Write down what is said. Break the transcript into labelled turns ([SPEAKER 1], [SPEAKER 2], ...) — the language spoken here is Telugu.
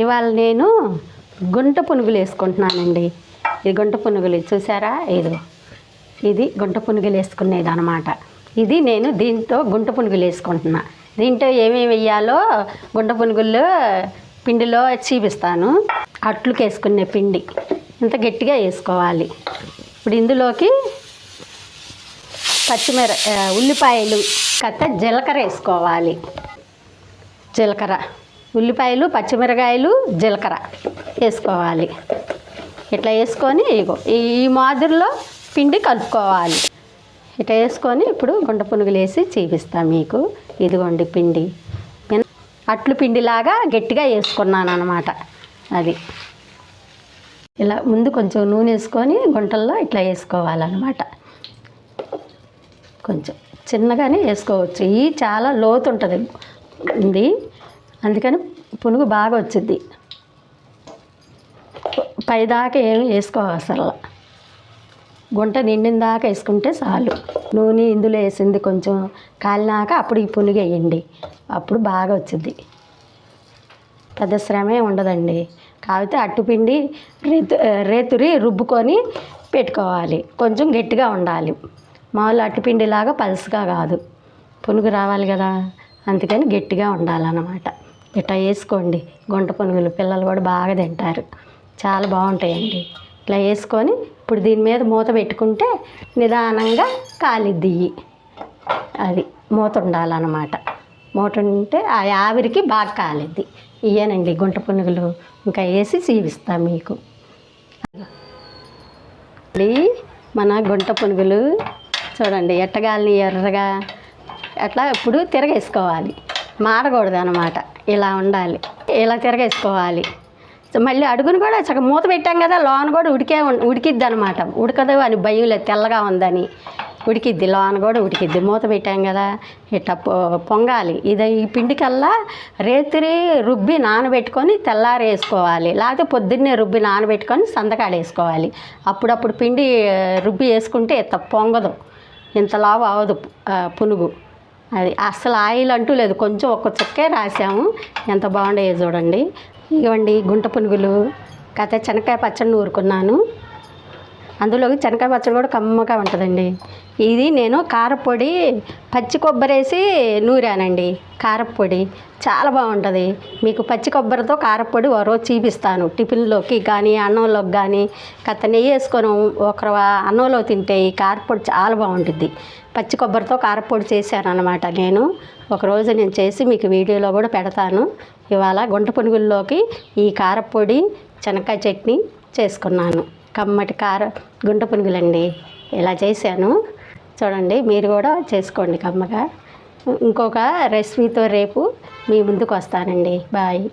[SPEAKER 1] ఇవాళ నేను గుంట పునుగులు వేసుకుంటున్నానండి. ఇది గుంట పునుగులు చూసారా? ఇది గుంట పునుగులు వేసుకునేది అనమాట. ఇది నేను దీంతో గుంట పునుగులు వేసుకుంటున్నా. దీంట్లో ఏమేమి వేయాలో గుంట పునుగుల్లో పిండిలో చూపిస్తాను. అట్లుకి వేసుకునే పిండి ఇంత గట్టిగా వేసుకోవాలి. ఇప్పుడు ఇందులోకి ఉల్లిపాయలు జీలకర్ర వేసుకోవాలి. జీలకర్ర, ఉల్లిపాయలు, పచ్చిమిరకాయలు, జీలకర్ర వేసుకోవాలి. ఇట్లా వేసుకొని ఈ మాదిరిలో పిండి కలుపుకోవాలి. ఇట్లా వేసుకొని ఇప్పుడు గుంట పునుగులు వేసి చూపిస్తాను మీకు. ఇదిగోండి పిండి, అట్లు పిండిలాగా గట్టిగా వేసుకున్నాను అన్నమాట. అది ఇలా ముందు కొంచెం నూనె వేసుకొని గుంటల్లో ఇట్లా వేసుకోవాలన్నమాట. కొంచెం చిన్నగానే వేసుకోవచ్చు. ఇవి చాలా లోతు ఉంటుంది, అందుకని పునుగు బాగా వచ్చింది. పైదాకా ఏమి వేసుకోవసరం, గుంట నిండిన దాకా వేసుకుంటే చాలు. నూనె ఇందులో వేసింది కొంచెం కాలినాక అప్పుడు ఈ పునుగు వేయండి, అప్పుడు బాగా వచ్చింది. పెద్ద శ్రమే ఉండదండి. కాకపోతే అట్టుపిండి రేతురి రుబ్బుకొని పెట్టుకోవాలి. కొంచెం గట్టిగా ఉండాలి, మామూలు అట్టుపిండిలాగా పలుసుగా కాదు. పునుగు రావాలి కదా, అందుకని గట్టిగా ఉండాలన్నమాట. ఇట్లా వేసుకోండి గుంట పునుగులు. పిల్లలు కూడా బాగా తింటారు, చాలా బాగుంటాయండి. ఇట్లా వేసుకొని ఇప్పుడు దీని మీద మూత పెట్టుకుంటే నిదానంగా కాలిద్ది. అది మూత ఉండాలన్నమాట. మూత ఉంటే ఆ ఆవిరికి బాగా కాలిద్ది. ఇవేనండి గుంట పునుగులు. ఇంకా వేసి చూపిస్తాను మీకు. మన గుంట పునుగులు చూడండి ఎట్టగాలని ఎర్రగా అట్లా ఇప్పుడు తిరగేసుకోవాలి. మాడకూడదు అన్నమాట, ఇలా ఉండాలి. ఇలా తిరగేసుకోవాలి. మళ్ళీ అడుగును కూడా చక్కగా మూత పెట్టాం కదా, లోన కూడా ఉడికిద్ది అనమాట. ఉడకదు అని భయం లేదు, తెల్లగా ఉందని. ఉడికిద్ది, లోన కూడా ఉడికిద్ది. మూత పెట్టాం కదా, ఇట్లా పొంగాలి. ఈ పిండికల్లా రేతిరి రుబ్బి నానబెట్టుకొని తెల్లారి వేసుకోవాలి. లేకపోతే పొద్దున్నే రుబ్బి నానబెట్టుకొని సందకాడ వేసుకోవాలి. అప్పుడప్పుడు పిండి రుబ్బి వేసుకుంటే ఇంత పొంగదు, ఇంత లావు అవదు పునుగు. అది అస్సలు ఆయిల్ అంటూ లేదు, కొంచెం ఒక్క చుక్కే రాసాము. ఎంత బాగుండేవి చూడండి. ఇవ్వండి గుంట పునుగులు. శనక్కాయ పచ్చడి నూరుకున్నాను. అందులోకి శనక్కాయ పచ్చడి కూడా కమ్మగా ఉంటుందండి. ఇది నేను కారపొడి పచ్చి కొబ్బరి వేసి నూరానండి. కారపొడి చాలా బాగుంటుంది. మీకు పచ్చి కొబ్బరితో కారపొడి ఓ రోజు చూపిస్తాను. టిఫిన్లోకి కానీ అన్నంలోకి కానీ నెయ్యి వేసుకొని ఒకరు అన్నంలో తింటే ఈ కారపొడి చాలా బాగుంటుంది. పచ్చి కొబ్బరితో కారపొడి చేశాను అనమాట. ఒకరోజు నేను చేసి మీకు వీడియోలో కూడా పెడతాను. ఇవాళ గుంట పునుగుల్లోకి ఈ కారపొడి శనక్కాయ చట్నీ చేసుకున్నాను. కమ్మటి గుంట పునుగులండి. ఇలా చేశాను చూడండి, మీరు కూడా చేసుకోండి కమ్మగా. ఇంకొక రెసిపీతో రేపు మీ ముందుకు వస్తానండి. బాయ్.